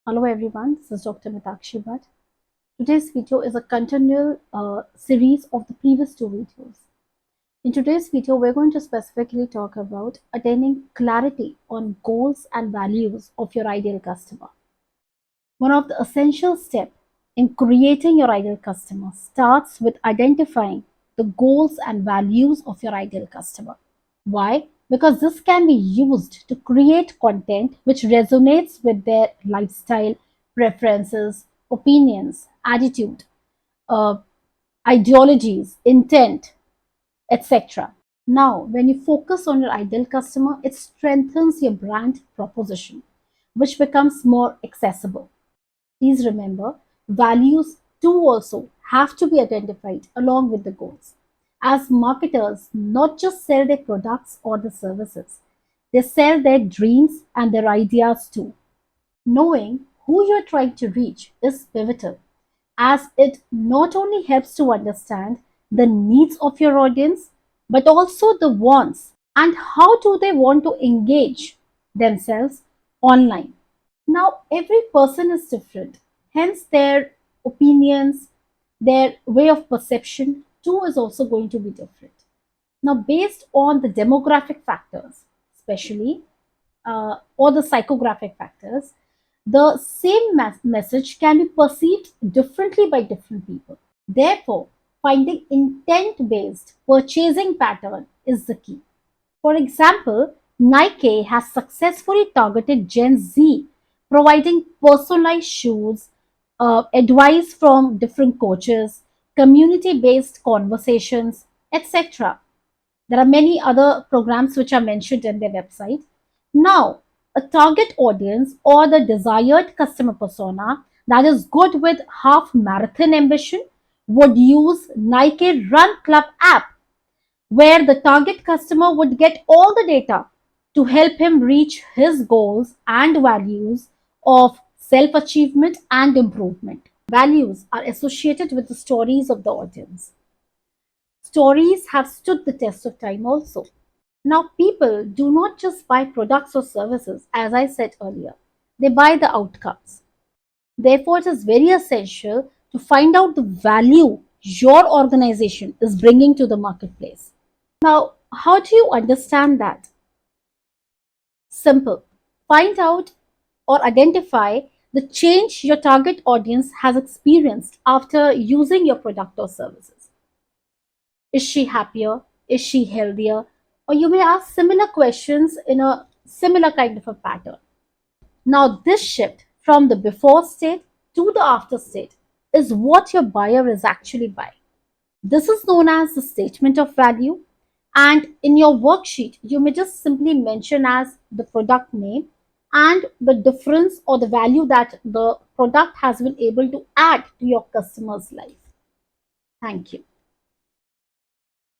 Hello everyone, this is Dr.Meetakshi. Today's video is a continual series of the previous two videos. In today's video, we're going to specifically talk about attaining clarity on goals and values of your ideal customer. One of the essential steps in creating your ideal customer starts with identifying the goals and values of your ideal customer. Why? Because this can be used to create content which resonates with their lifestyle, preferences, opinions, attitude, uh, ideologies, intent, etc. Now, when you focus on your ideal customer, it strengthens your brand proposition, which becomes more accessible. Please remember, values too also have to be identified along with the goals. As marketers, not just sell their products or the services, they sell their dreams and their ideas too. Knowing who you're trying to reach is pivotal, as it not only helps to understand the needs of your audience, but also the wants and how do they want to engage themselves online. Now, every person is different, hence, their opinions, their way of perception too is also going to be different. Now, based on the demographic factors, especially, or the psychographic factors, the same message can be perceived differently by different people. Therefore, finding intent based purchasing pattern is the key. For example, Nike has successfully targeted Gen Z, providing personalized shoes, advice from different coaches, community based conversations, etc. There are many other programs which are mentioned in their website. Now, a target audience or the desired customer persona that is good with half marathon ambition would use Nike Run Club app, where the target customer would get all the data to help him reach his goals and values of self achievement and improvement. Values are associated with the stories of the audience. Stories have stood the test of time also. Now, people do not just buy products or services, as I said earlier, they buy the outcomes. Therefore, it is very essential to find out the value your organization is bringing to the marketplace. Now, how do you understand that? Simple. Find out or identify the change your target audience has experienced after using your product or services. Is she happier? Is she healthier? Or you may ask similar questions in a similar kind of a pattern. Now, this shift from the before state to the after state is what your buyer is actually buying. This is known as the statement of value. And in your worksheet, you may just simply mention as the product name and the difference or the value that the product has been able to add to your customer's life. Thank you.